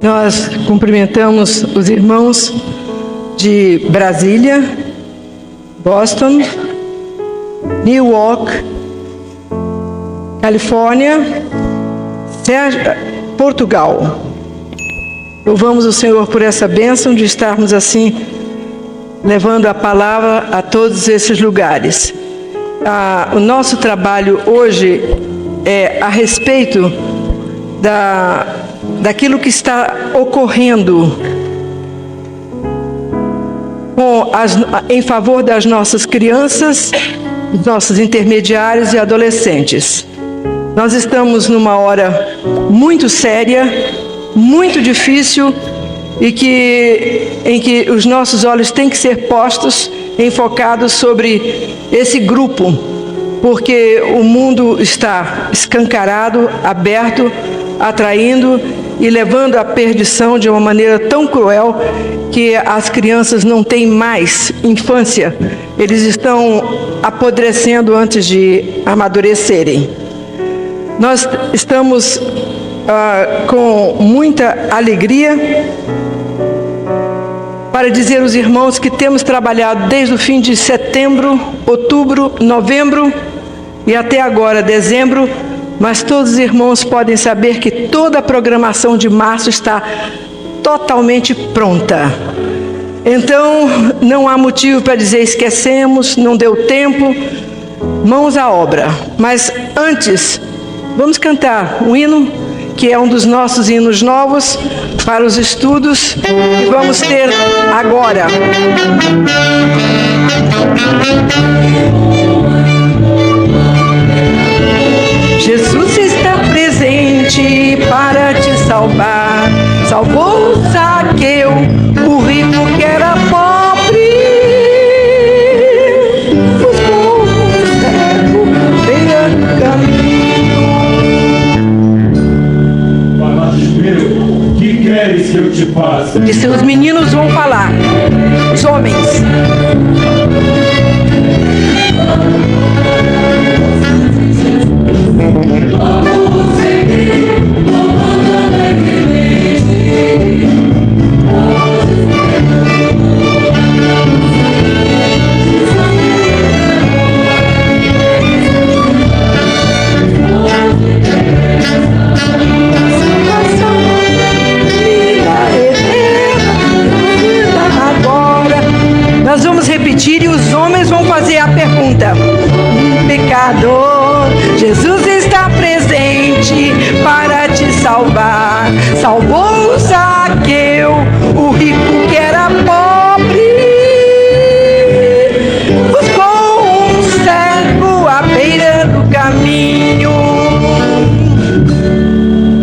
Nós cumprimentamos os irmãos de Brasília, Boston, Newark, Califórnia, Portugal. Louvamos o Senhor por essa bênção de estarmos assim levando a palavra a todos esses lugares. O nosso trabalho hoje é a respeito daquilo que está ocorrendo em favor das nossas crianças, dos nossos intermediários e adolescentes. Nós estamos numa hora muito séria, muito difícil, em que os nossos olhos têm que ser postos, enfocados sobre esse grupo, porque o mundo está escancarado, aberto, atraindo e levando à perdição de uma maneira tão cruel que as crianças não têm mais infância. Eles estão apodrecendo antes de amadurecerem. Nós estamos com muita alegria para dizer aos irmãos que temos trabalhado desde o fim de setembro, outubro, novembro e até agora, dezembro, mas todos os irmãos podem saber que toda a programação de março está totalmente pronta. Então, não há motivo para dizer esquecemos, não deu tempo, mãos à obra. Mas antes, vamos cantar um hino, que é um dos nossos hinos novos para os estudos, e vamos ter agora. Jesus está presente para te salvar. Salvou Zaqueu, o rico que era pobre. Buscou um cego, beira do caminho. O que queres que eu te faça? E seus meninos vão falar, os homens. Nós vamos repetir e os homens vão fazer a pergunta. Pecador, Jesus está presente para te salvar. Salvou Zaqueu, o rico que era pobre. Buscou um cego à beira do caminho.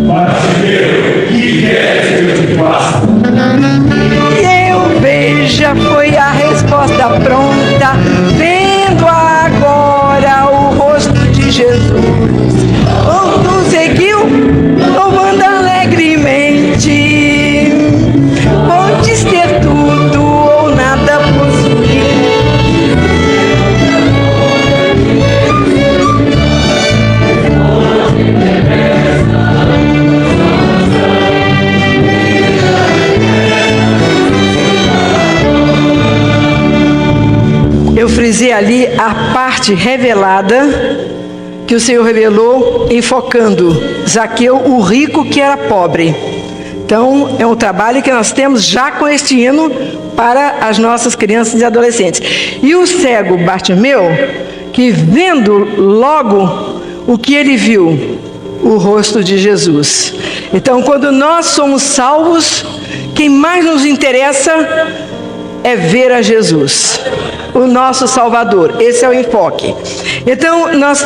Bartimeu, o que queres que eu te faça? Já foi a resposta pronta, vendo agora o rosto de Jesus. Outro seguiu, louvando alegremente. Podes ter tudo ou nada possuir. Eu frisei ali a parte revelada que o Senhor revelou, enfocando Zaqueu, o rico que era pobre. Então, é um trabalho que nós temos já com este hino para as nossas crianças e adolescentes. E o cego Bartimeu, que vendo logo o que ele viu, o rosto de Jesus. Então, quando nós somos salvos, quem mais nos interessa é ver a Jesus, o nosso Salvador. Esse é o enfoque. Então, nós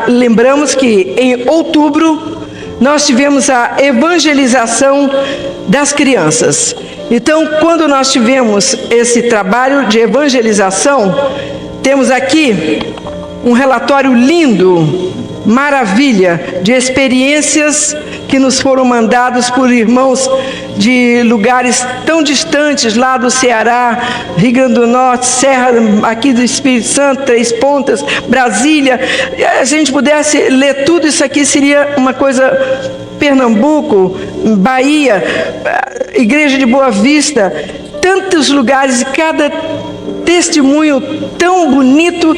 lembramos que em outubro nós tivemos a evangelização das crianças. Então, quando nós tivemos esse trabalho de evangelização, temos aqui um relatório lindo, maravilha, de experiências que nos foram mandados por irmãos de lugares tão distantes, lá do Ceará, Rio Grande do Norte, Serra, aqui do Espírito Santo, Três Pontas, Brasília. Se a gente pudesse ler tudo isso aqui, seria uma coisa Pernambuco, Bahia, Igreja de Boa Vista, tantos lugares, cada testemunho tão bonito,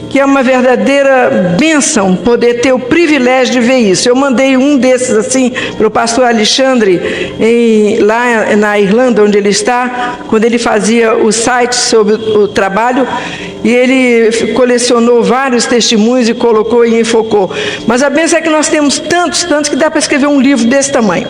que é uma verdadeira bênção poder ter o privilégio de ver isso. Eu mandei um desses assim para o pastor Alexandre, lá na Irlanda, onde ele está, quando ele fazia o site sobre o trabalho, e ele colecionou vários testemunhos e colocou e enfocou. Mas a bênção é que nós temos tantos que dá para escrever um livro desse tamanho.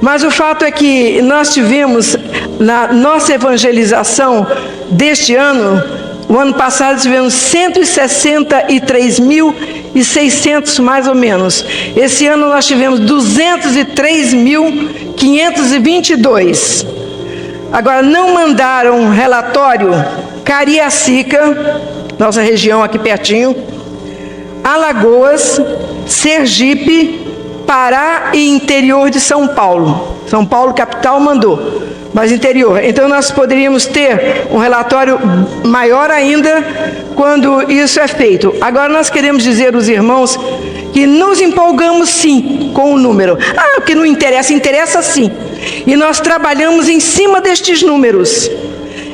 Mas o fato é que nós tivemos, na nossa evangelização deste ano, o ano passado tivemos 163.600 mais ou menos. Esse ano nós tivemos 203.522. Agora, não mandaram relatório Cariacica, nossa região aqui pertinho, Alagoas, Sergipe, Pará e interior de São Paulo. São Paulo, capital, mandou, mas interior. Então nós poderíamos ter um relatório maior ainda quando isso é feito. Agora nós queremos dizer aos irmãos que nos empolgamos sim com o número. O que não interessa, interessa sim. E nós trabalhamos em cima destes números.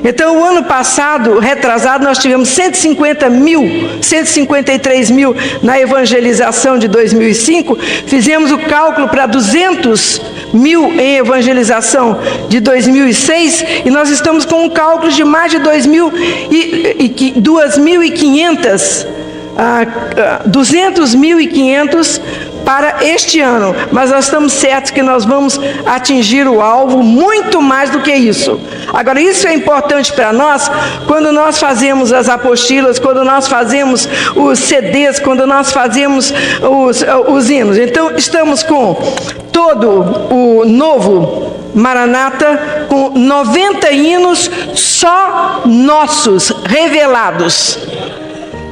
Então, o ano passado, retrasado, nós tivemos 153 mil na evangelização de 2005. Fizemos o cálculo para 200 mil em evangelização de 2006. E nós estamos com um cálculo de mais de 200.500 para este ano, mas nós estamos certos que nós vamos atingir o alvo muito mais do que isso. Agora, isso é importante para nós quando nós fazemos as apostilas, quando nós fazemos os CDs, quando nós fazemos os hinos. Então, estamos com todo o novo Maranata, com 90 hinos só nossos, revelados.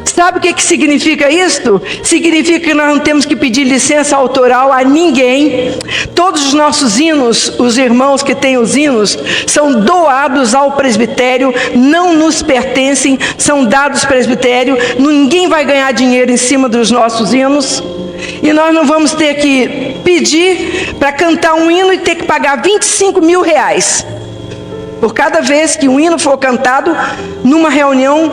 Sabe o que significa isto? Significa que nós não temos que pedir licença autoral a ninguém. Todos os nossos hinos, os irmãos que têm os hinos, são doados ao presbitério, não nos pertencem, são dados ao presbitério. Ninguém vai ganhar dinheiro em cima dos nossos hinos. E nós não vamos ter que pedir para cantar um hino e ter que pagar 25 mil reais. Por cada vez que um hino for cantado numa reunião,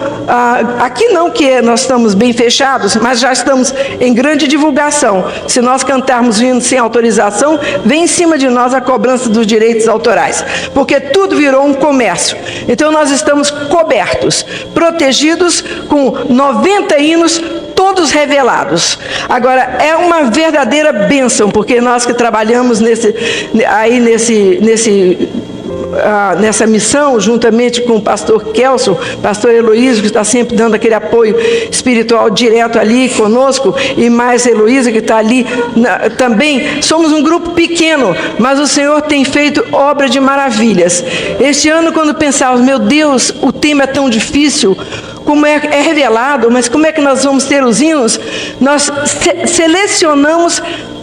aqui não, que nós estamos bem fechados, mas já estamos em grande divulgação. Se nós cantarmos o hino sem autorização, vem em cima de nós a cobrança dos direitos autorais, porque tudo virou um comércio. Então nós estamos cobertos, protegidos com 90 hinos, todos revelados. Agora, é uma verdadeira bênção, porque nós que trabalhamos nessa missão, juntamente com o pastor Kelson, pastor Heloísio, que está sempre dando aquele apoio espiritual direto ali conosco, e mais Heloísa, que está ali também. Somos um grupo pequeno, mas o Senhor tem feito obra de maravilhas. Este ano, quando pensávamos, meu Deus, o tema é tão difícil, como é revelado, mas como é que nós vamos ter os hinos? Nós selecionamos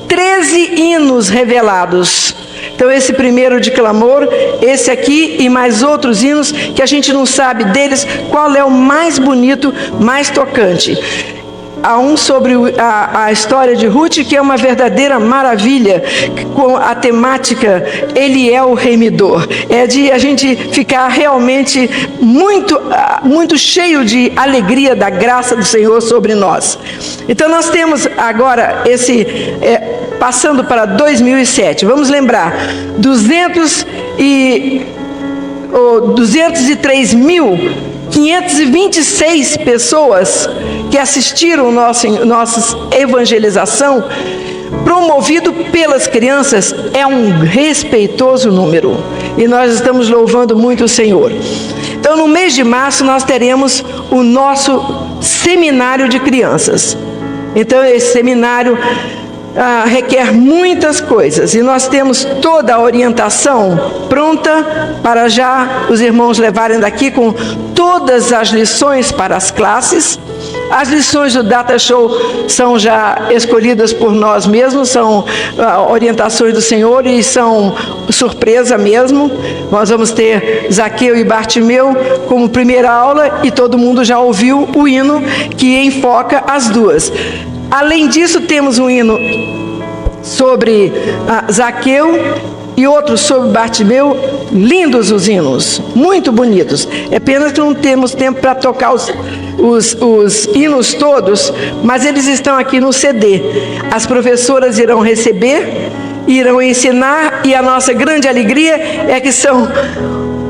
13 hinos revelados. Então, esse primeiro de clamor, esse aqui e mais outros hinos que a gente não sabe deles qual é o mais bonito, mais tocante. Há um sobre a história de Ruth, que é uma verdadeira maravilha, com a temática Ele é o Remidor. É de a gente ficar realmente muito cheio de alegria da graça do Senhor sobre nós. Então nós temos agora passando para 2007, vamos lembrar, 203.526 pessoas que assistiram nossa evangelização, promovido pelas crianças. É um respeitoso número, e nós estamos louvando muito o Senhor. Então, no mês de março, nós teremos o nosso seminário de crianças. Então, esse seminário requer muitas coisas, e nós temos toda a orientação pronta para já os irmãos levarem daqui com todas as lições para as classes. As lições do Data Show são já escolhidas por nós mesmos, são orientações do Senhor e são surpresa mesmo. Nós vamos ter Zaqueu e Bartimeu como primeira aula, e todo mundo já ouviu o hino que enfoca as duas. Além disso, temos um hino sobre Zaqueu e outros sobre Bartimeu. Lindos os hinos, muito bonitos. É pena que não temos tempo para tocar os hinos todos, mas eles estão aqui no CD. As professoras irão receber, irão ensinar, e a nossa grande alegria é que são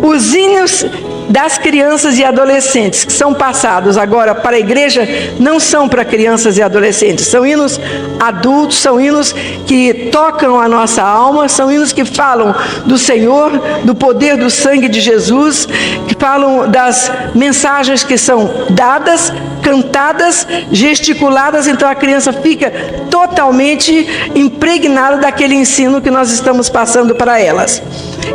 os hinos das crianças e adolescentes, que são passados agora para a igreja, não são para crianças e adolescentes, são hinos adultos, são hinos que tocam a nossa alma, são hinos que falam do Senhor, do poder do sangue de Jesus, que falam das mensagens que são dadas, cantadas, gesticuladas. Então a criança fica totalmente impregnada daquele ensino que nós estamos passando para elas.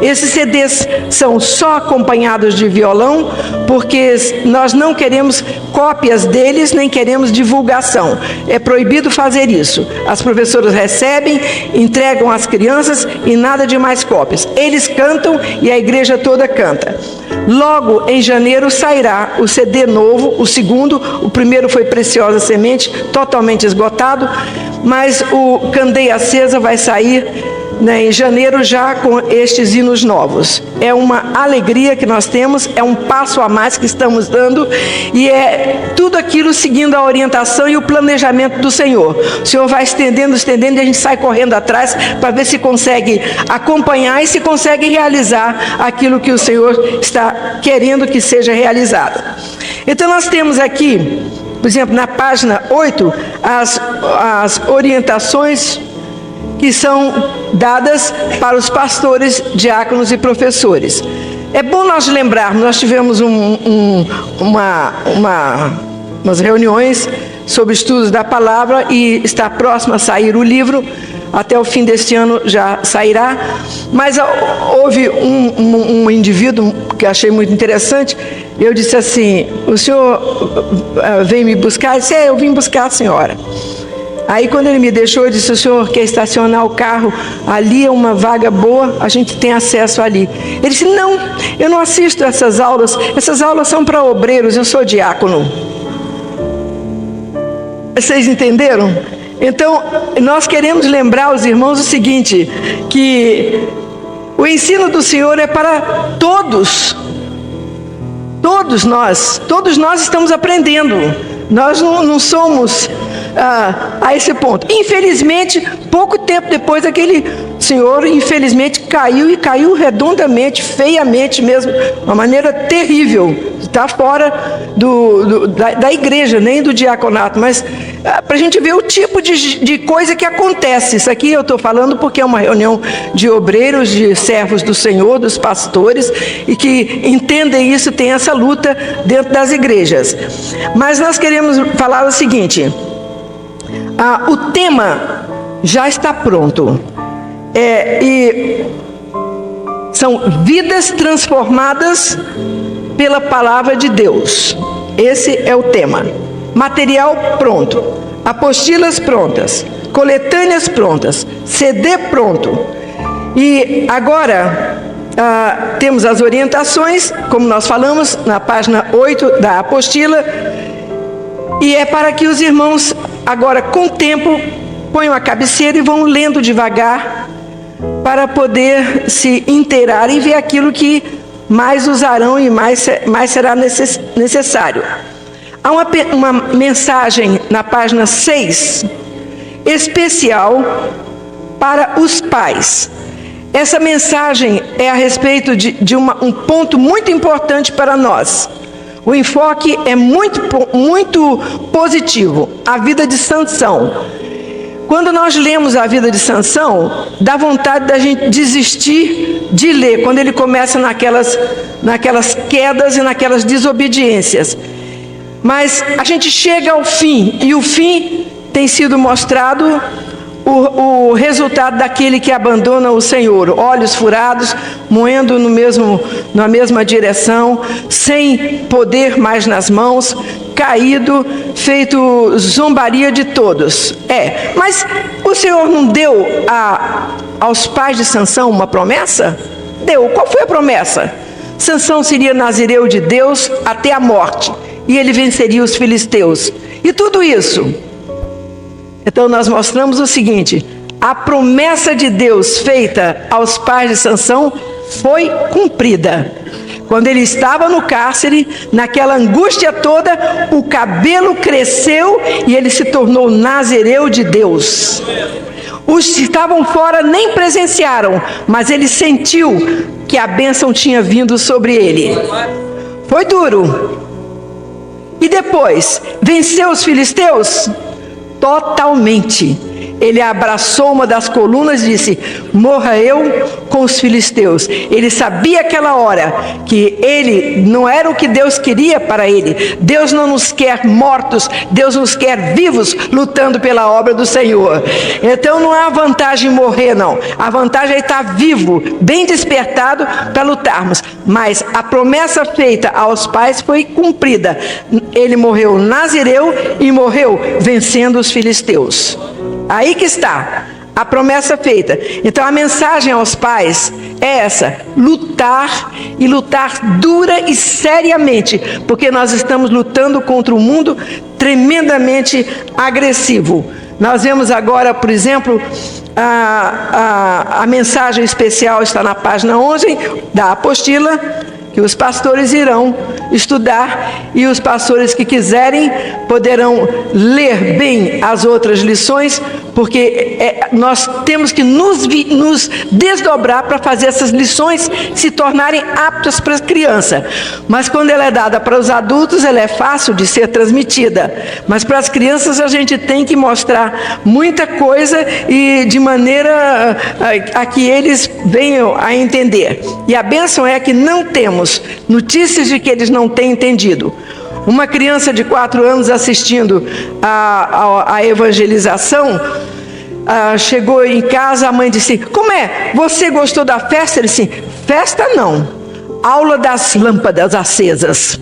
Esses CDs são só acompanhados de violão, porque nós não queremos cópias deles, nem queremos divulgação. É proibido fazer isso. As professoras recebem, entregam às crianças e nada de mais cópias. Eles cantam e a igreja toda canta. Logo em janeiro sairá o CD novo, o segundo. O primeiro foi Preciosa Semente, totalmente esgotado, mas o Candeia Acesa vai sair em janeiro já com estes hinos novos. É uma alegria que nós temos, é um passo a mais que estamos dando, e é tudo aquilo seguindo a orientação e o planejamento do Senhor. O Senhor vai estendendo, e a gente sai correndo atrás para ver se consegue acompanhar e se consegue realizar aquilo que o Senhor está querendo que seja realizado. Então nós temos aqui, por exemplo, na página 8, as orientações que são dadas para os pastores, diáconos e professores. É bom nós lembrarmos, nós tivemos umas reuniões sobre estudos da palavra, e está próximo a sair o livro, até o fim deste ano já sairá, mas houve um indivíduo que achei muito interessante. Eu disse assim: o senhor veio me buscar? Ele disse: eu vim buscar a senhora. Aí quando ele me deixou, eu disse: o senhor quer estacionar o carro? Ali é uma vaga boa, a gente tem acesso ali. Ele disse: não, eu não assisto essas aulas são para obreiros, eu sou diácono. Vocês entenderam? Então, nós queremos lembrar os irmãos o seguinte, que o ensino do Senhor é para todos. Todos nós estamos aprendendo. Nós não somos a esse ponto. Infelizmente, pouco tempo depois, aquele senhor, infelizmente, caiu redondamente, feiamente mesmo, de uma maneira terrível. Está fora da igreja, nem do diaconato, mas para a gente ver o tipo de coisa que acontece. Isso aqui eu estou falando porque é uma reunião de obreiros, de servos do Senhor, dos pastores, e que entendem isso, tem essa luta dentro das igrejas. Mas nós queremos falar o seguinte: o tema já está pronto, e são vidas transformadas pela palavra de Deus. Esse é o tema. Material pronto, apostilas prontas, coletâneas prontas, CD pronto. E agora temos as orientações, como nós falamos, na página 8 da apostila, e é para que os irmãos agora, com o tempo, ponham a cabeceira e vão lendo devagar, para poder se inteirar e ver aquilo que mais usarão e mais será necessário. Há uma mensagem na página 6, especial para os pais. Essa mensagem é a respeito de um ponto muito importante para nós. O enfoque é muito positivo, a vida de Sansão. Quando nós lemos a vida de Sansão, dá vontade da gente desistir de ler, quando ele começa naquelas quedas e naquelas desobediências. Mas a gente chega ao fim, e o fim tem sido mostrado, o resultado daquele que abandona o Senhor: olhos furados, moendo na mesma direção, sem poder mais nas mãos, caído, feito zombaria de todos. Mas o Senhor não deu aos pais de Sansão uma promessa? Deu. Qual foi a promessa? Sansão seria nazireu de Deus até a morte, e ele venceria os filisteus. E tudo isso. Então nós mostramos o seguinte: a promessa de Deus feita aos pais de Sansão foi cumprida. Quando ele estava no cárcere, naquela angústia toda, o cabelo cresceu e ele se tornou nazireu de Deus. Os que estavam fora nem presenciaram, mas ele sentiu que a bênção tinha vindo sobre ele. Foi duro. E depois, venceu os filisteus? Totalmente. Ele abraçou uma das colunas e disse: morra eu com os filisteus. Ele sabia aquela hora que ele não era o que Deus queria para ele. Deus não nos quer mortos, Deus nos quer vivos, lutando pela obra do Senhor. Então não há vantagem em morrer, não. A vantagem é estar vivo, bem despertado para lutarmos. Mas a promessa feita aos pais foi cumprida. Ele morreu nazireu e morreu vencendo os filisteus. Aí que está a promessa feita. Então a mensagem aos pais é essa: lutar, e lutar dura e seriamente, porque nós estamos lutando contra um mundo tremendamente agressivo. Nós vemos agora, por exemplo, a mensagem especial está na página 11 da apostila, que os pastores irão estudar, e os pastores que quiserem poderão ler bem as outras lições, porque nós temos que nos desdobrar para fazer essas lições se tornarem aptas para a criança. Mas quando ela é dada para os adultos, ela é fácil de ser transmitida. Mas para as crianças a gente tem que mostrar muita coisa, e de maneira a que eles venham a entender. E a bênção é que não temos notícias de que eles não têm entendido. Uma criança de 4 anos assistindo a evangelização, chegou em casa, a mãe disse: como é? Você gostou da festa? Ele disse: festa não, aula das lâmpadas acesas.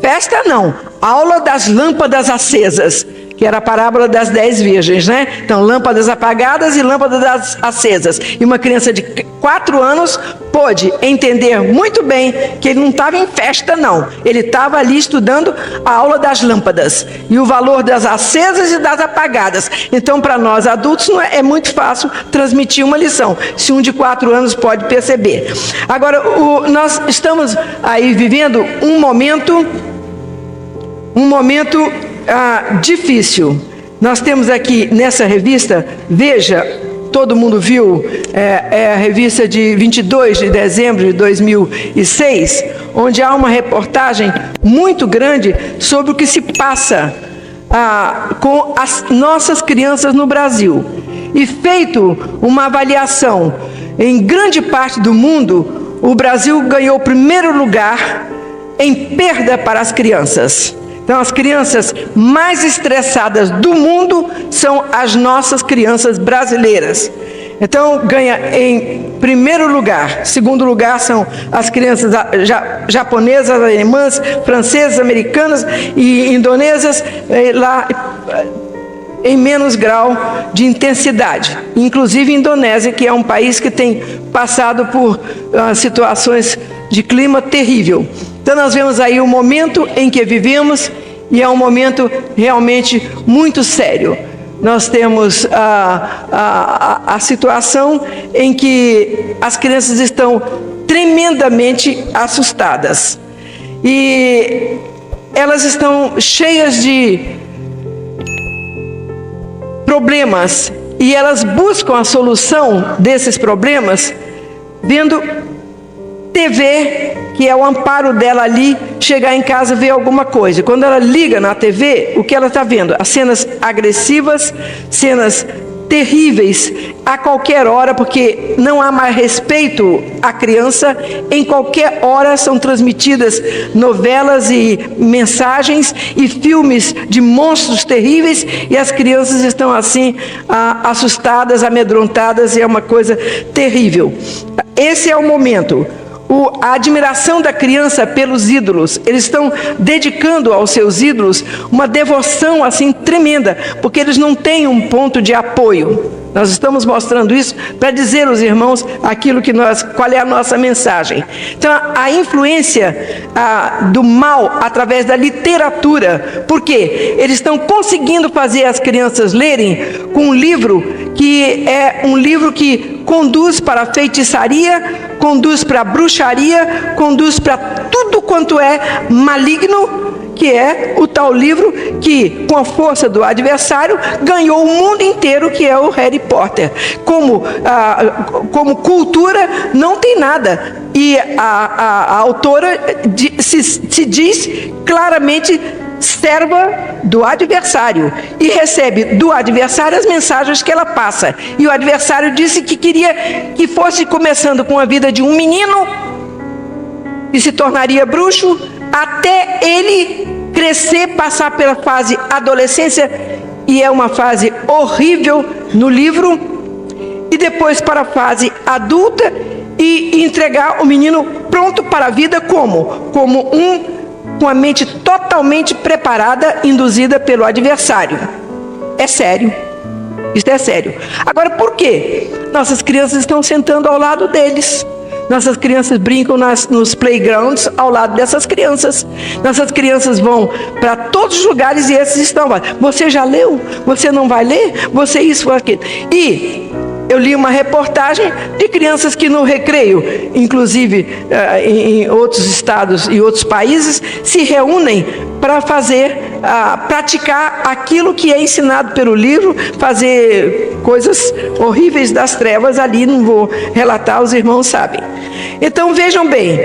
Festa não, aula das lâmpadas acesas, que era a parábola das 10 virgens, né? Então, lâmpadas apagadas e lâmpadas acesas. E uma criança de 4 anos pôde entender muito bem que ele não estava em festa, não. Ele estava ali estudando a aula das lâmpadas e o valor das acesas e das apagadas. Então, para nós adultos, é muito fácil transmitir uma lição, se um de 4 anos pode perceber. Agora, nós estamos aí vivendo um momento difícil. Nós temos aqui nessa revista, veja, todo mundo viu, é a revista de 22 de dezembro de 2006, onde há uma reportagem muito grande sobre o que se passa com as nossas crianças no Brasil. E feito uma avaliação, em grande parte do mundo, o Brasil ganhou o primeiro lugar em perda para as crianças. Então, as crianças mais estressadas do mundo são as nossas crianças brasileiras. Então, ganha em primeiro lugar. Segundo lugar são as crianças japonesas, alemãs, francesas, americanas e indonesas, lá em menos grau de intensidade. Inclusive a Indonésia, que é um país que tem passado por situações de clima terrível. Então nós vemos aí o momento em que vivemos, e é um momento realmente muito sério. Nós temos a situação em que as crianças estão tremendamente assustadas. E elas estão cheias de problemas, e elas buscam a solução desses problemas vendo TV, que é o amparo dela ali, chegar em casa e ver alguma coisa. Quando ela liga na TV, o que ela está vendo? As cenas agressivas, cenas terríveis a qualquer hora, porque não há mais respeito à criança. Em qualquer hora são transmitidas novelas e mensagens e filmes de monstros terríveis, e as crianças estão assim assustadas, amedrontadas, e é uma coisa terrível. Esse é o momento. A admiração da criança pelos ídolos, eles estão dedicando aos seus ídolos uma devoção assim tremenda, porque eles não têm um ponto de apoio. Nós estamos mostrando isso para dizer aos irmãos qual é a nossa mensagem. Então, a influência do mal através da literatura, porque eles estão conseguindo fazer as crianças lerem com um livro que é um livro que conduz para a feitiçaria, conduz para a bruxaria, conduz para tudo quanto é maligno, que é o tal livro que, com a força do adversário, ganhou o mundo inteiro, que é o Harry Potter. Como cultura, não tem nada. E a autora se diz claramente serva do adversário e recebe do adversário as mensagens que ela passa. E o adversário disse que queria que fosse começando com a vida de um menino que se tornaria bruxo, até ele crescer, passar pela fase adolescência, e é uma fase horrível no livro, e depois para a fase adulta, e entregar o menino pronto para a vida com a mente totalmente preparada, induzida pelo adversário. É sério. Isso é sério. Agora, por quê? Nossas crianças estão sentando ao lado deles. Nossas crianças brincam nos playgrounds ao lado dessas crianças. Nossas crianças vão para todos os lugares e esses estão lá. Você já leu? Você não vai ler? Você isso ou aquilo. E eu li uma reportagem de crianças que no recreio, inclusive em outros estados e outros países, se reúnem para praticar aquilo que é ensinado pelo livro, fazer coisas horríveis das trevas ali, não vou relatar, os irmãos sabem. Então vejam bem,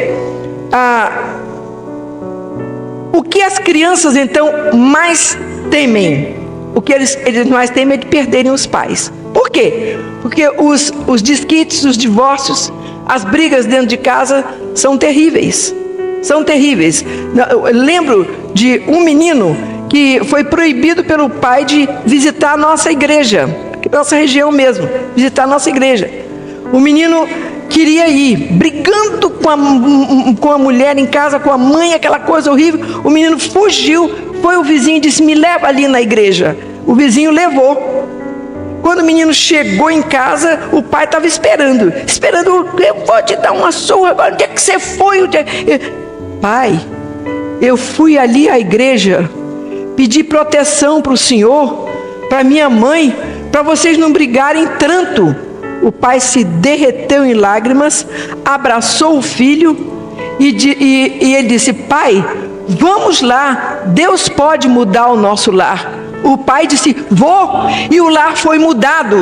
o que as crianças então mais temem? O que eles mais temem é de perderem os pais. Por quê? Porque os desquites, os divórcios, as brigas dentro de casa são terríveis. São terríveis. Eu lembro de um menino que foi proibido pelo pai de visitar a nossa igreja, nossa região mesmo, visitar a nossa igreja. O menino queria ir, brigando com a mulher em casa, com a mãe, aquela coisa horrível. O menino fugiu, foi o vizinho e disse: me leva ali na igreja. O vizinho levou. Quando o menino chegou em casa, o pai estava esperando, eu vou te dar uma surra agora, onde é que você foi? Pai, eu fui ali à igreja, pedi proteção para o senhor, para minha mãe, para vocês não brigarem tanto. O pai se derreteu em lágrimas, abraçou o filho e ele disse: pai, vamos lá, Deus pode mudar o nosso lar. O pai disse: vou, e o lar foi mudado.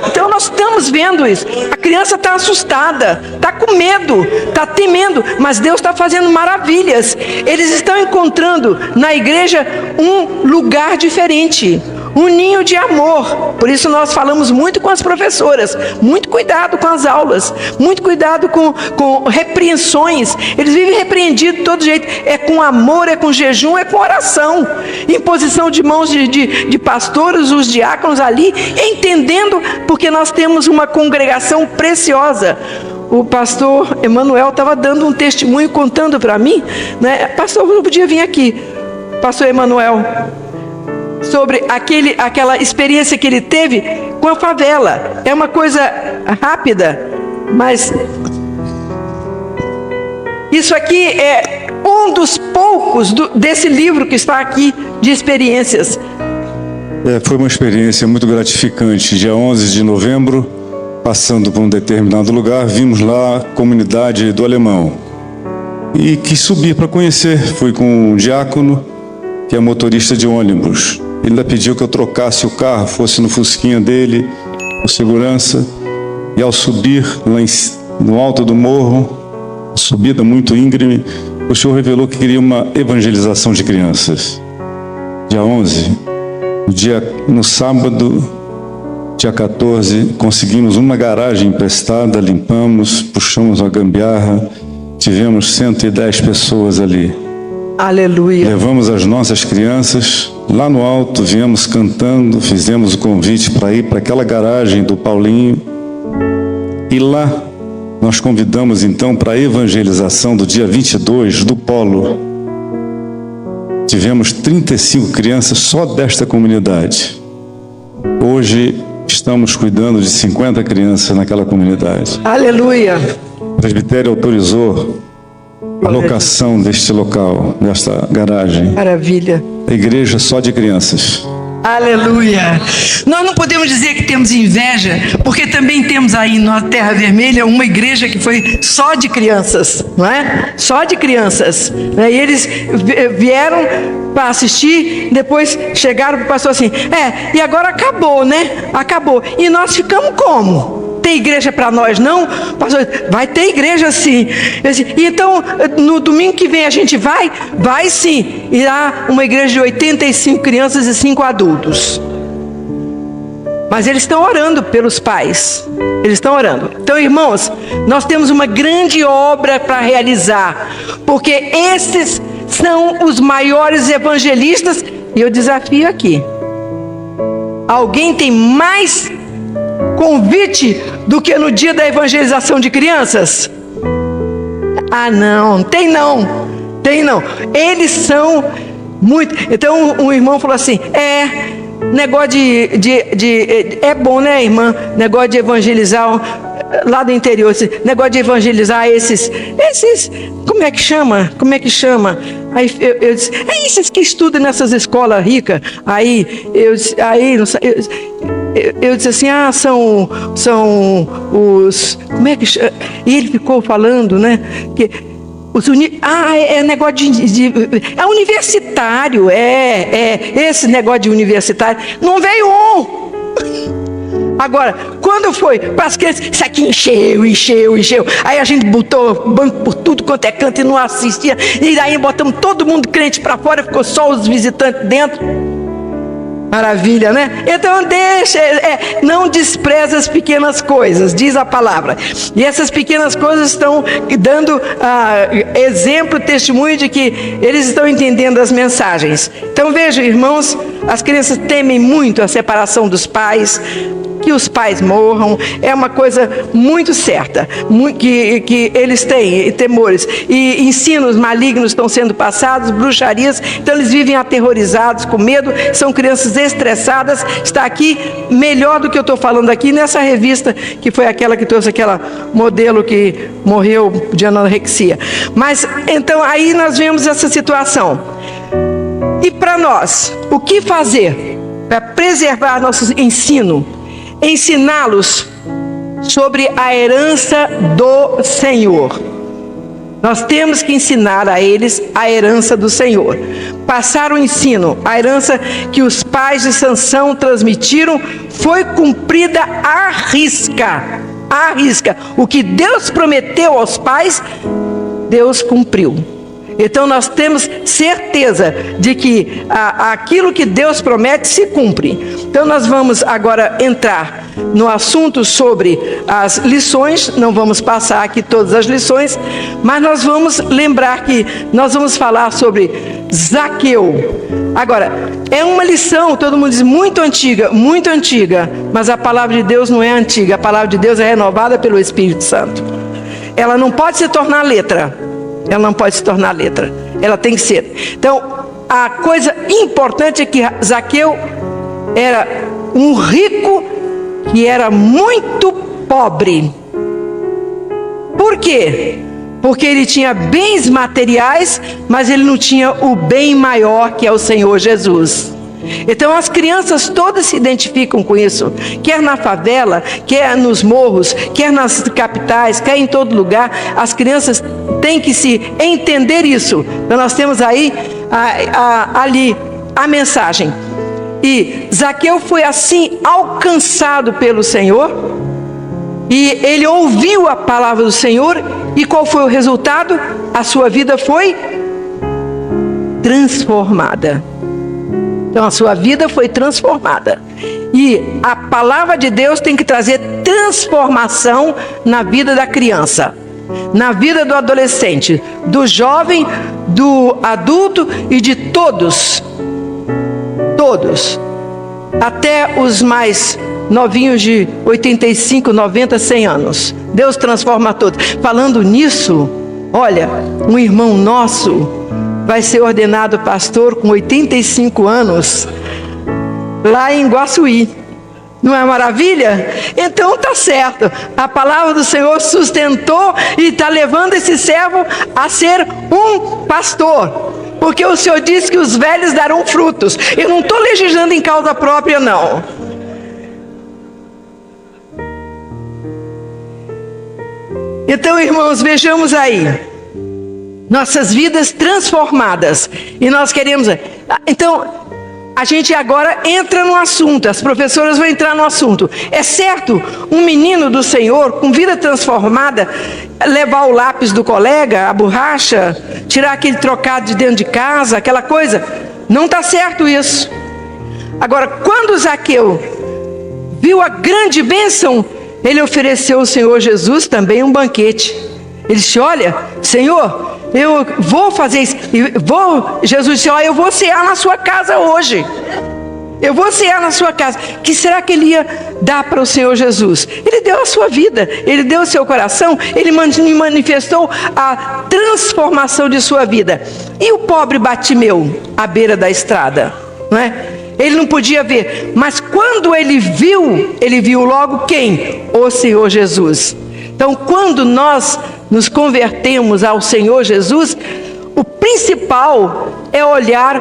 Então nós estamos vendo isso. A criança está assustada, está com medo, está temendo, mas Deus está fazendo maravilhas. Eles estão encontrando na igreja um lugar diferente, um ninho de amor. Por isso nós falamos muito com as professoras: muito cuidado com as aulas, muito cuidado com repreensões. Eles vivem repreendidos de todo jeito. É com amor, é com jejum, é com oração, imposição de mãos de pastores, os diáconos ali, entendendo, porque nós temos uma congregação preciosa. O pastor Emanuel estava dando um testemunho, contando para mim, né? Pastor, não podia vir aqui, pastor Emanuel, sobre aquela experiência que ele teve com a favela. É uma coisa rápida, mas isso aqui é um dos poucos desse livro que está aqui, de experiências. Foi uma experiência muito gratificante. Dia 11 de novembro, passando por um determinado lugar, vimos lá a comunidade do Alemão e quis subir para conhecer. Fui com um diácono que é motorista de ônibus. Ele ainda pediu que eu trocasse o carro, fosse no fusquinha dele, com segurança. E ao subir lá no alto do morro, subida muito íngreme, o Senhor revelou que queria uma evangelização de crianças. Dia 11, no sábado, dia 14, conseguimos uma garagem emprestada, limpamos, puxamos uma gambiarra, tivemos 110 pessoas ali. Aleluia. Levamos as nossas crianças lá no alto, viemos cantando, fizemos o convite para ir para aquela garagem do Paulinho. E lá nós convidamos então para a evangelização do dia 22 do Polo. Tivemos 35 crianças só desta comunidade. Hoje estamos cuidando de 50 crianças naquela comunidade. Aleluia. O presbitério autorizou a locação deste local, desta garagem. Maravilha. A igreja só de crianças. Aleluia. Nós não podemos dizer que temos inveja, porque também temos aí na Terra Vermelha uma igreja que foi só de crianças, não é? Só de crianças. E eles vieram para assistir, depois chegaram para o pastor assim, e agora acabou, né? Acabou. E nós ficamos como? Tem igreja para nós não? Pastor, vai ter igreja sim. Eu disse, então no domingo que vem a gente vai? Vai sim. Irá uma igreja de 85 crianças e 5 adultos. Mas eles estão orando pelos pais. Eles estão orando. Então, irmãos, nós temos uma grande obra para realizar, porque esses são os maiores evangelistas. E eu desafio aqui: alguém tem mais convite do que no dia da evangelização de crianças? Ah, não, tem não. Tem não. Eles são muito. Então um irmão falou assim: negócio é bom, né, irmã? Negócio de evangelizar lá do interior, negócio de evangelizar esses, como é que chama? Aí eu disse, esses que estudam nessas escolas ricas. Eu disse assim, são os, como é que chama? E ele ficou falando, né, que é negócio é universitário, esse negócio de universitário. Não veio um. Agora, quando foi para as crianças, isso aqui encheu. Aí a gente botou banco por tudo quanto é canto e não assistia. E daí botamos todo mundo crente para fora, ficou só os visitantes dentro. Maravilha, né? Então não despreza as pequenas coisas, diz a palavra. E essas pequenas coisas estão dando exemplo, testemunho de que eles estão entendendo as mensagens. Então vejam, irmãos, as crianças temem muito a separação dos pais, que os pais morram, é uma coisa muito certa, que eles têm temores, e ensinos malignos estão sendo passados, bruxarias, então eles vivem aterrorizados, com medo, são crianças estressadas. Está aqui, melhor do que eu estou falando aqui, nessa revista, que foi aquela que trouxe aquela modelo que morreu de anorexia. Mas, então, aí nós vemos essa situação. E para nós, o que fazer para preservar nosso ensino? Ensiná-los sobre a herança do Senhor. Nós temos que ensinar a eles a herança do Senhor. Passar o ensino, a herança que os pais de Sansão transmitiram foi cumprida à risca. À risca. O que Deus prometeu aos pais, Deus cumpriu. Então nós temos certeza de que aquilo que Deus promete se cumpre. Então nós vamos agora entrar no assunto sobre as lições. Não vamos passar aqui todas as lições, mas nós vamos lembrar que nós vamos falar sobre Zaqueu. Agora, é uma lição, todo mundo diz, muito antiga, mas a palavra de Deus não é antiga. A palavra de Deus é renovada pelo Espírito Santo. Ela não pode se tornar letra. Ela tem que ser. Então, a coisa importante é que Zaqueu era um rico que era muito pobre. Por quê? Porque ele tinha bens materiais, mas ele não tinha o bem maior, que é o Senhor Jesus. Então as crianças todas se identificam com isso, quer na favela, quer nos morros, quer nas capitais, quer em todo lugar. As crianças têm que se entender isso. Então nós temos aí ali a mensagem. E Zaqueu foi assim alcançado pelo Senhor, e ele ouviu a palavra do Senhor. E qual foi o resultado? A sua vida foi transformada. Então a sua vida foi transformada. E a palavra de Deus tem que trazer transformação na vida da criança, na vida do adolescente, do jovem, do adulto e de todos. Todos. Até os mais novinhos de 85, 90, 100 anos. Deus transforma todos. Falando nisso, olha, um irmão nosso vai ser ordenado pastor com 85 anos, lá em Guaçuí. Não é maravilha? Então tá certo. A palavra do Senhor sustentou e está levando esse servo a ser um pastor. Porque o Senhor disse que os velhos darão frutos. Eu não estou legislando em causa própria, não. Então, irmãos, vejamos aí. Nossas vidas transformadas. E nós queremos... Então... A gente agora entra no assunto, as professoras vão entrar no assunto. É certo um menino do Senhor, com vida transformada, levar o lápis do colega, a borracha, tirar aquele trocado de dentro de casa, aquela coisa? Não está certo isso. Agora, quando Zaqueu viu a grande bênção, ele ofereceu ao Senhor Jesus também um banquete. Ele disse, olha, Senhor... eu vou fazer isso, Jesus disse, eu vou cear na sua casa hoje, eu vou cear na sua casa. Que será que ele ia dar para o Senhor Jesus? Ele deu a sua vida, ele deu o seu coração, ele manifestou a transformação de sua vida. E o pobre Batimeu, à beira da estrada, não é? Ele não podia ver, mas quando ele viu logo quem? O Senhor Jesus. Então, quando nós nos convertemos ao Senhor Jesus, o principal é olhar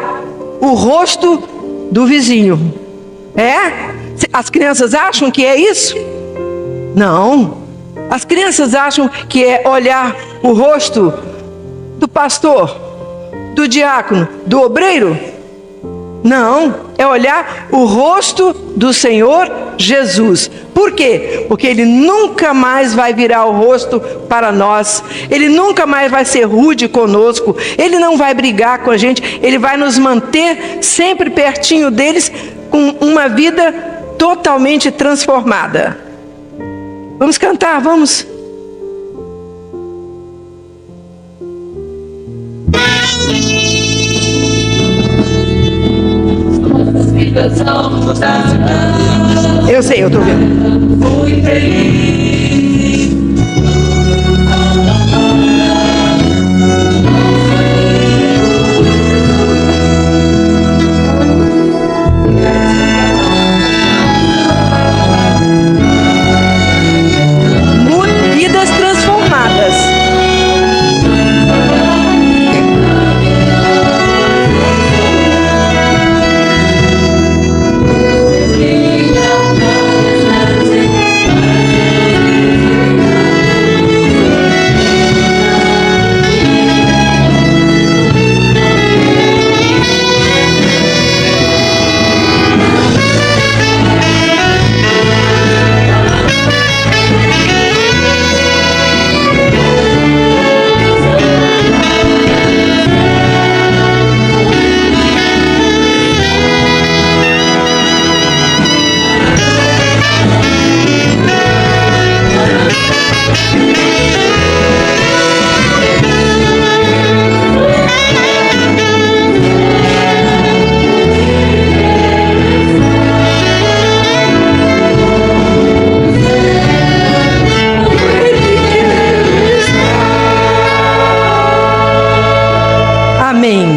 o rosto do vizinho. É? As crianças acham que é isso? Não. As crianças acham que é olhar o rosto do pastor, do diácono, do obreiro? Não, é olhar o rosto do Senhor Jesus. Por quê? Porque Ele nunca mais vai virar o rosto para nós. Ele nunca mais vai ser rude conosco. Ele não vai brigar com a gente. Ele vai nos manter sempre pertinho deles, com uma vida totalmente transformada. Vamos cantar, vamos. Eu sei, eu estou vendo. Fui feliz. Vidas transformadas.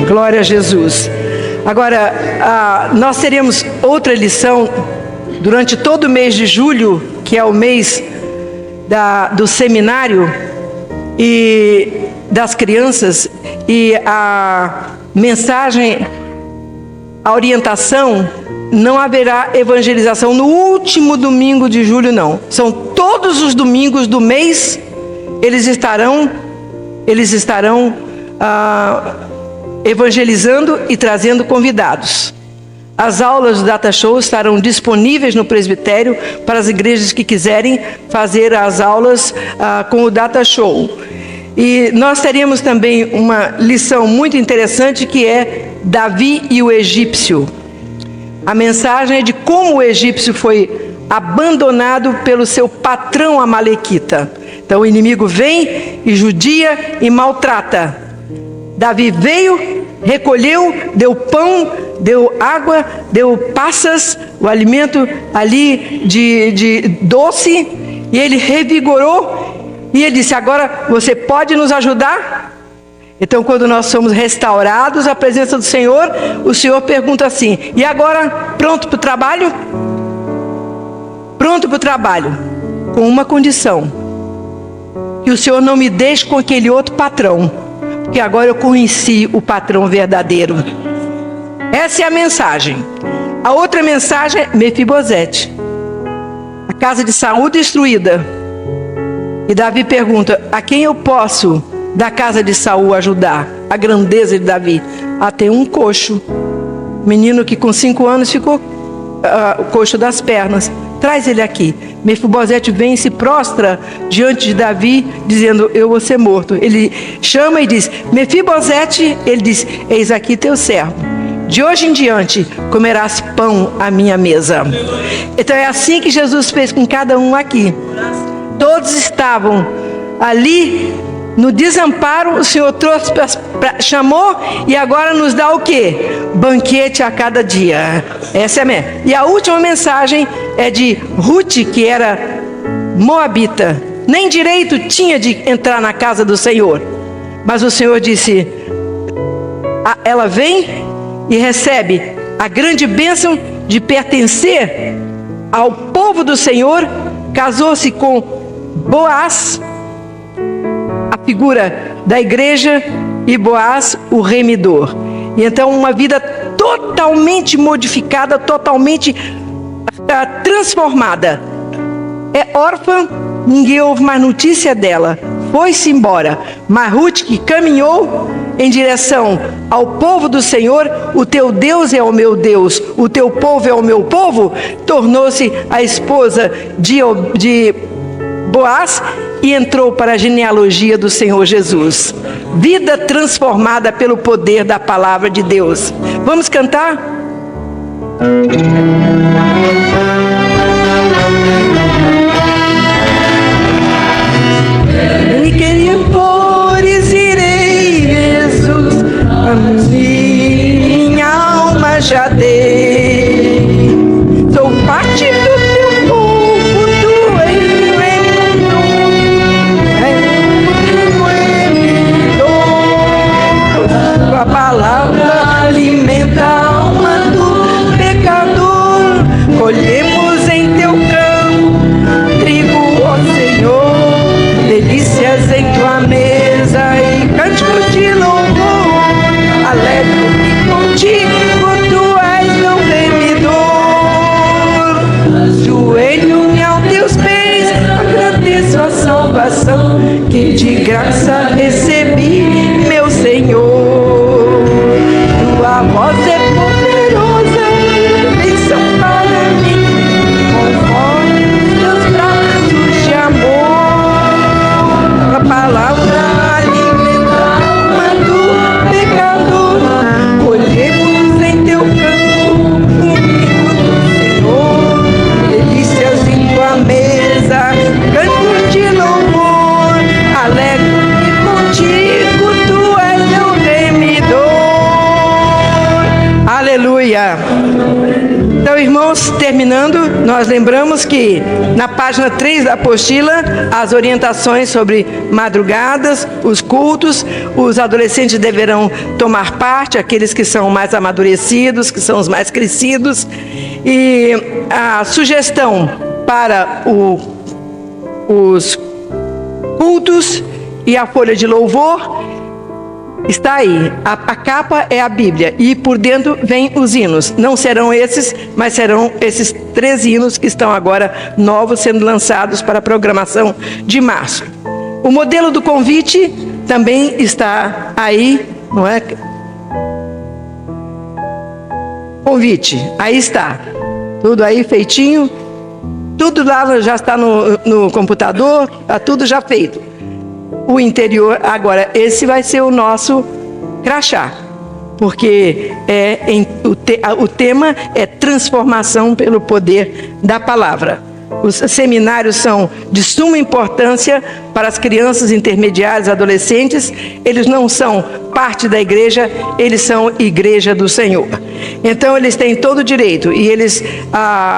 Glória a Jesus. Agora, nós teremos outra lição durante todo o mês de julho, que é o mês do seminário e das crianças, e a mensagem, a orientação, não haverá evangelização no último domingo de julho, não. São todos os domingos do mês, eles estarão evangelizando e trazendo convidados. As aulas do Data Show estarão disponíveis no presbitério para as igrejas que quiserem fazer as aulas com o Data Show. E nós teremos também uma lição muito interessante, que é Davi e o egípcio. A mensagem é de como o egípcio foi abandonado pelo seu patrão amalequita. Então o inimigo vem e judia e maltrata. Davi veio, recolheu, deu pão, deu água, deu passas, o alimento ali de doce, e ele revigorou, e ele disse: agora você pode nos ajudar? Então, quando nós somos restaurados à presença do Senhor, o Senhor pergunta assim: e agora, pronto para o trabalho? para o trabalho, com uma condição: que o Senhor não me deixe com aquele outro patrão, porque agora eu conheci o patrão verdadeiro. Essa é a mensagem. A outra mensagem é Mefibosete. A casa de Saul destruída. E Davi pergunta: a quem eu posso da casa de Saul ajudar? A grandeza de Davi. Tem um coxo, menino que com 5 anos ficou coxo das pernas. Traz ele aqui. Mefibosete vem e se prostra diante de Davi, dizendo: eu vou ser morto. Ele chama e diz: Mefibosete. Ele diz: eis aqui teu servo. De hoje em diante comerás pão à minha mesa. Então é assim que Jesus fez com cada um aqui. Todos estavam ali no desamparo, o Senhor trouxe, chamou e agora nos dá o quê? Banquete a cada dia. Essa é a minha. E a última mensagem é de Ruth, que era moabita. Nem direito tinha de entrar na casa do Senhor. Mas o Senhor disse: ela vem e recebe a grande bênção de pertencer ao povo do Senhor. Casou-se com Boaz, a figura da igreja, e Boaz, o remidor. E então uma vida totalmente modificada, totalmente transformada. É órfã, ninguém ouve mais notícia dela, foi-se embora. Mas Ruth, que caminhou em direção ao povo do Senhor, o teu Deus é o meu Deus, o teu povo é o meu povo, tornou-se a esposa de Boaz e entrou para a genealogia do Senhor Jesus. Vida transformada pelo poder da palavra de Deus. Vamos cantar? Ele queria flores, irei, Jesus, a minha alma já dei. Sou parte do teu povo, tu és remidor. Tua palavra alimenta a alma do pecador. Colhemos em teu campo trigo, ó Senhor, delícias em tua mesa e cântico de louvor. Alegro-me contigo, tu és meu remidor. Ajoelho-me aos teus pés, agradeço a salvação que de graça recebi, meu Senhor. Tua voz é poderosa, bênção para mim, conforme teus braços de amor. A palavra alimenta a alma do pecador. Colhemos em teu campo comigo do Senhor, delícias em tua mesa, canto de louvor. Alegro-me contigo, tu és meu remidor. Aleluia. Então, irmãos, terminando, nós lembramos que na página 3 da apostila, as orientações sobre madrugadas, os cultos, os adolescentes deverão tomar parte, aqueles que são mais amadurecidos, que são os mais crescidos, e a sugestão para os cultos e a folha de louvor está aí. A capa é a Bíblia e por dentro vem os hinos. Não serão esses, mas serão esses 3 hinos que estão agora novos, sendo lançados para a programação de março. O modelo do convite também está aí, não é? Convite, aí está. Tudo aí feitinho. Tudo lá já está no computador, está tudo já feito. O interior, agora, esse vai ser o nosso crachá, porque o tema é transformação pelo poder da palavra. Os seminários são de suma importância para as crianças intermediárias, adolescentes. Eles não são parte da igreja, eles são igreja do Senhor. Então eles têm todo o direito e eles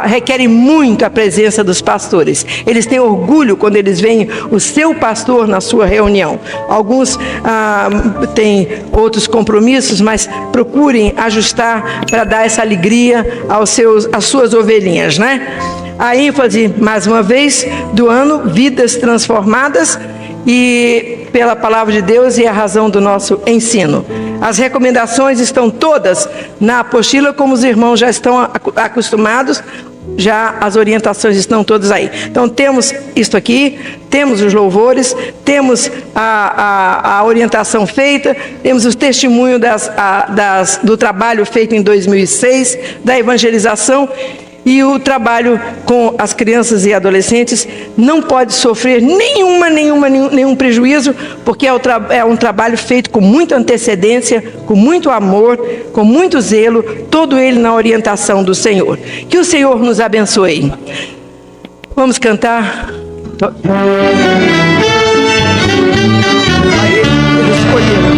requerem muito a presença dos pastores. Eles têm orgulho quando eles veem o seu pastor na sua reunião. Alguns têm outros compromissos, mas procurem ajustar para dar essa alegria às suas ovelhinhas, né? A ênfase, mais uma vez, do ano, vidas transformadas, e pela palavra de Deus e a razão do nosso ensino. As recomendações estão todas na apostila, como os irmãos já estão acostumados, já as orientações estão todas aí. Então temos isto aqui, temos os louvores, temos a orientação feita, temos os testemunhos do trabalho feito em 2006, da evangelização. E o trabalho com as crianças e adolescentes não pode sofrer nenhum prejuízo, porque é um trabalho feito com muita antecedência, com muito amor, com muito zelo, todo ele na orientação do Senhor. Que o Senhor nos abençoe. Vamos cantar. Aí, ele escolheu.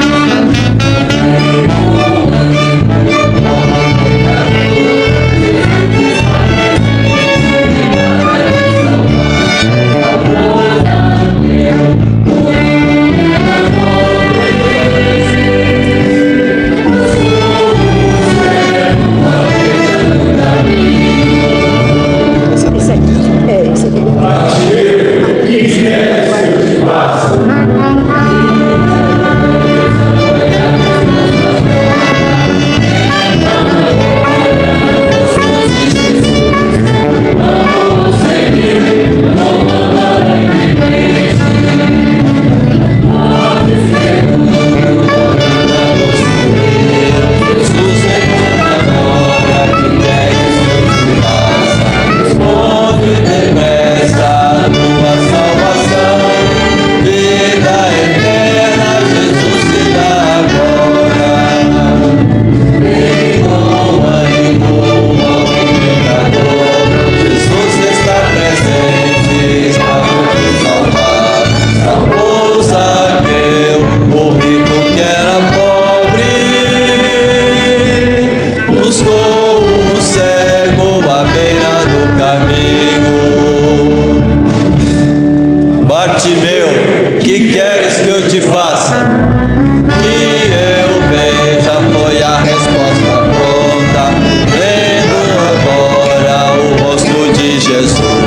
Bartimeu, que queres que eu te faça? Que eu veja, foi a resposta pronta, vendo agora o rosto de Jesus.